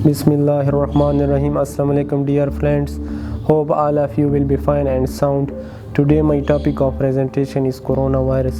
Bismillahirrahmanirrahim. Assalamu alaikum dear friends. Hope all of you will be fine and sound. Today my topic of presentation is coronavirus.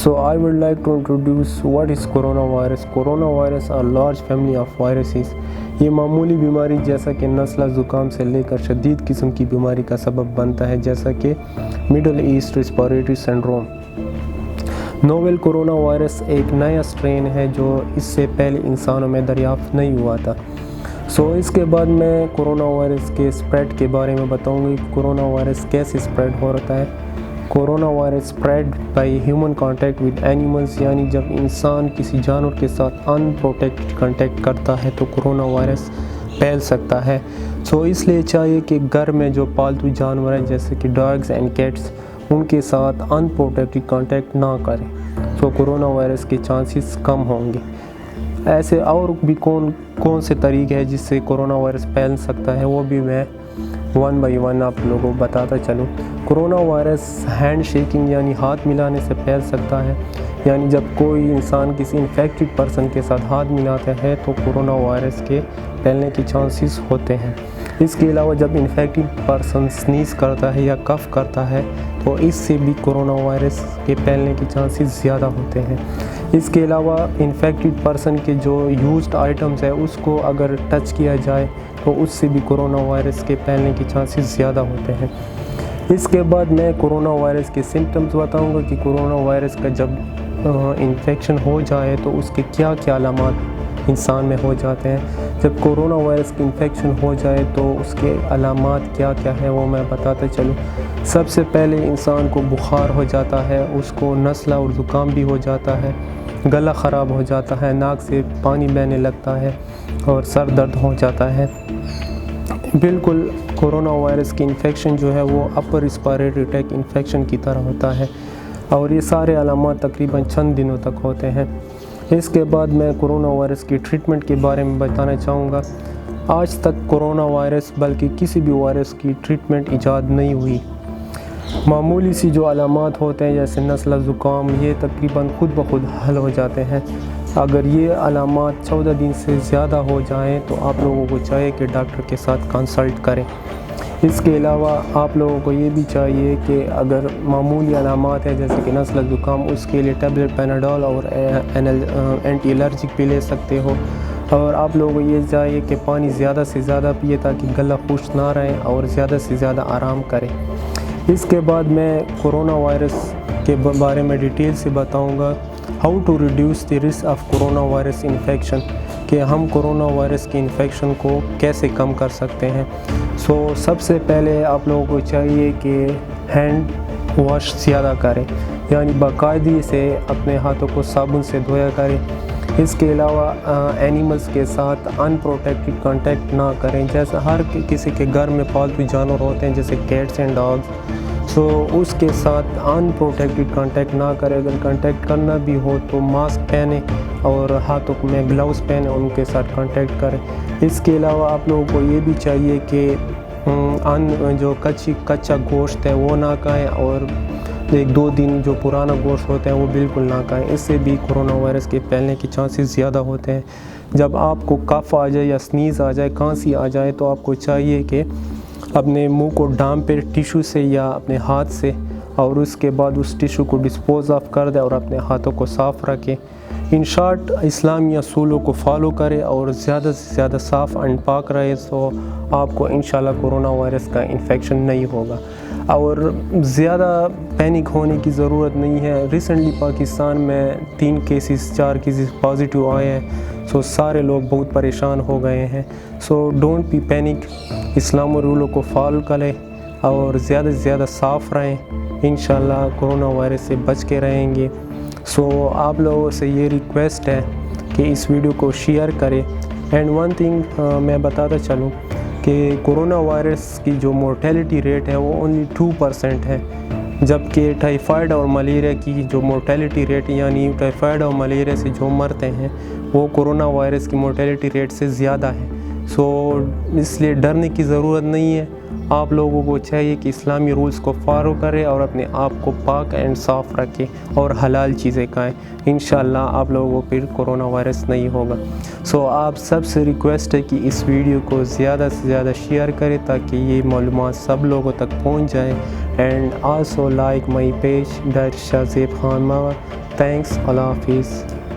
So I would like to introduce what is coronavirus. Coronavirus are large family of viruses. یہ معمولی بیماری جیسا کہ نزلہ زکام سے لے کر شدید قسم کی بیماری کا سبب بنتا ہے، جیسا کہ Middle East respiratory syndrome. Novel corona virus ایک نیا سٹرین ہے جو اس سے پہلے انسانوں میں دریافت نہیں ہوا تھا۔ اس کے بعد میں کورونا وائرس کے اسپریڈ کے بارے میں بتاؤں گی۔ کورونا وائرس کیسے اسپریڈ ہو رہا ہے۔ Corona virus spread by human contact with animals, یعنی جب انسان کسی جانور کے ساتھ ان پروٹیکٹڈ کانٹیکٹ کرتا ہے تو کورونا وائرس پھیل سکتا ہے۔ اس لیے چاہیے کہ گھر میں جو پالتو جانور ہیں جیسے کہ ڈاگز اینڈ کیٹس، ان کے ساتھ ان پروٹیکٹڈ کانٹیکٹ نہ کریں، کورونا وائرس کے چانسز کم ہوں گے۔ ایسے اور بھی کون سے طریقے ہیں جس سے کورونا وائرس پھیل سکتا ہے، وہ بھی میں ون بائی ون آپ لوگوں کو بتاتا چلوں۔ کورونا وائرس ہینڈ شیکنگ یعنی ہاتھ ملانے سے پھیل سکتا ہے، یعنی جب کوئی انسان کسی انفیکٹڈ پرسن کے ساتھ ہاتھ ملاتا ہے تو کورونا وائرس کے پھیلنے کے چانسز ہوتے ہیں۔ اس کے علاوہ جب انفیکٹڈ پرسن سنیز کرتا ہے یا کف کرتا ہے تو اس سے بھی کورونا وائرس کے پھیلنے کے چانسز زیادہ ہوتے ہیں۔ اس کے علاوہ انفیکٹڈ پرسن کے جو یوزڈ آئٹمز ہے اس کو اگر ٹچ کیا جائے تو اس سے بھی کورونا وائرس کے پھیلنے کے چانسز زیادہ ہوتے ہیں۔ اس کے بعد میں کورونا وائرس کے سمپٹمز بتاؤں گا کہ کورونا وائرس کا جب انفیکشن ہو جائے تو اس کے کیا کیا علامات انسان میں ہو جاتے ہیں۔ جب کورونا وائرس کی انفیکشن ہو جائے تو اس کے علامات کیا کیا ہیں وہ میں بتاتا چلوں۔ سب سے پہلے انسان کو بخار ہو جاتا ہے، اس کو نزلہ اور زکام بھی ہو جاتا ہے، گلا خراب ہو جاتا ہے، ناک سے پانی بہنے لگتا ہے اور سر درد ہو جاتا ہے۔ بالکل کورونا وائرس کی انفیکشن جو ہے وہ اپر ریسپیریٹری ٹریکٹ انفیکشن کی طرح ہوتا ہے اور یہ سارے علامات تقریباً چند دنوں تک ہوتے ہیں۔ اس کے بعد میں کورونا وائرس کی ٹریٹمنٹ کے بارے میں بتانا چاہوں گا۔ آج تک کورونا وائرس بلکہ کسی بھی وائرس کی ٹریٹمنٹ ایجاد نہیں ہوئی۔ معمولی سی جو علامات ہوتے ہیں جیسے نزلہ زکام، یہ تقریباً خود بخود حل ہو جاتے ہیں۔ اگر یہ علامات 14 دن سے زیادہ ہو جائیں تو آپ لوگوں کو چاہیے کہ ڈاکٹر کے ساتھ کنسلٹ کریں۔ اس کے علاوہ آپ لوگوں کو یہ بھی چاہیے کہ اگر معمولی علامات ہیں جیسے کہ نزلہ زکام، اس کے لیے ٹیبلٹ پیناڈول اور اینٹی الرجک بھی لے سکتے ہو، اور آپ لوگوں کو یہ چاہیے کہ پانی زیادہ سے زیادہ پیے تاکہ گلا خشک نہ رہے اور زیادہ سے زیادہ آرام کریں۔ اس کے بعد میں کورونا وائرس کے بارے میں ڈیٹیل سے بتاؤں گا۔ How to reduce the risk of corona virus infection, کہ ہم کورونا وائرس کی انفیکشن کو کیسے کم کر سکتے ہیں۔ سب سے پہلے آپ لوگوں کو چاہیے کہ ہینڈ واش زیادہ کریں، یعنی باقاعدگی سے اپنے ہاتھوں کو صابن سے دھویا کریں۔ اس کے علاوہ اینیملز کے ساتھ ان پروٹیکٹڈ کانٹیکٹ نہ کریں، جیسے ہر کسی کے گھر میں پالتو جانور ہوتے ہیں جیسے کیٹس اینڈ ڈاگز، اس کے ساتھ ان پروٹیکٹڈ کانٹیکٹ نہ کریں۔ اگر کانٹیکٹ کرنا بھی ہو تو ماسک پہنیں اور ہاتھوں میں گلوز پہنیں، ان کے ساتھ کانٹیکٹ کریں۔ اس کے علاوہ آپ لوگوں کو یہ بھی چاہیے کہ جو کچا گوشت ہے وہ نہ کھائیں، اور 1-2 دن جو پرانا گوشت ہوتا ہے وہ بالکل نہ کھائیں، اس سے بھی کورونا وائرس کے پھیلنے کے چانسز زیادہ ہوتے ہیں۔ جب آپ کو کف آ جائے یا سنیز آ جائے، کھانسی آ جائے، تو آپ کو چاہیے کہ اپنے منہ کو ڈھانپ پہ ٹیشو سے یا اپنے ہاتھ سے، اور اس کے بعد اس ٹیشو کو ڈسپوز آف کر دیں اور اپنے ہاتھوں کو صاف رکھیں۔ ان شارٹ اسلامی اصولوں کو فالو کریں اور زیادہ سے زیادہ صاف اینڈ پاک رہے، آپ کو انشاءاللہ کورونا وائرس کا انفیکشن نہیں ہوگا اور زیادہ پینک ہونے کی ضرورت نہیں ہے۔ ریسنٹلی پاکستان میں 3 کیسز 4 کیسز پازیٹیو آئے ہیں، سارے لوگ بہت پریشان ہو گئے ہیں۔ ڈونٹ بی پینک، اسلام و رولوں کو فالو کریں اور زیادہ سے زیادہ صاف رہیں، انشاءاللہ کورونا وائرس سے بچ کے رہیں گے۔ آپ لوگوں سے یہ ریکویسٹ ہے کہ اس ویڈیو کو شیئر کریں۔ اینڈ ون تھنگ میں بتاتا چلوں کہ کورونا وائرس کی جو مورٹیلٹی ریٹ ہے وہ اونلی 2% ہے، جبکہ ٹائیفائڈ اور ملیریا کی جو مورٹیلٹی ریٹ، یعنی ٹائیفائڈ اور ملیریا سے جو مرتے ہیں، وہ کورونا وائرس کی مورٹیلٹی ریٹ سے زیادہ ہے۔ سو اس لیے ڈرنے کی ضرورت نہیں ہے. آپ لوگوں کو چاہیے کہ اسلامی رولز کو فالو کرے اور اپنے آپ کو پاک اینڈ صاف رکھے اور حلال چیزیں کھائیں. انشاءاللہ آپ لوگوں کو پھر کرونا وائرس نہیں ہوگا. سو آپ سب سے ریکویسٹ ہے کہ اس ویڈیو کو زیادہ سے زیادہ شیئر کریں تاکہ یہ معلومات سب لوگوں تک پہنچ جائیں. And also like my page doctor Shah Zeb Khan Mawar. Thanks. اللہ حافظ.